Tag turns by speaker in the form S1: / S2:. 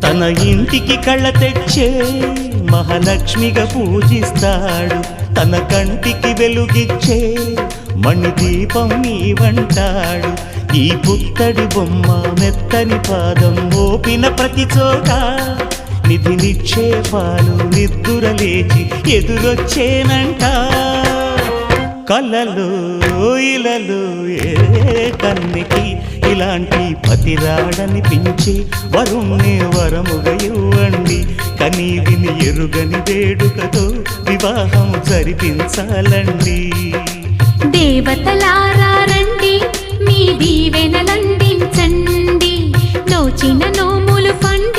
S1: తన ఇంటికి కళ్ళ తెచ్చే మహాలక్ష్మిగా పూజిస్తాడు. తన కంటికి వెలుగిచ్చే మణిదీపం నీవంటాడు. ఈ పుత్తడి బొమ్మ మెత్తని పాదం మోపిన ప్రతి చోట నిధి నిక్షేపాలు నిద్దురలేచి ఎదురొచ్చేనంట. కలలో ఇలలో ఏ కన్నికి ఇలాంటి పతిరాడనిపించే వరుణ్ణి వరముగా ఇవ్వండి. కనీ విని ఎరుగని వేడుకతో వివాహం జరిపించాలండి.
S2: దేవతలారా రండి, మీ దీవెనలందించండి. నోచిన నోములు పండు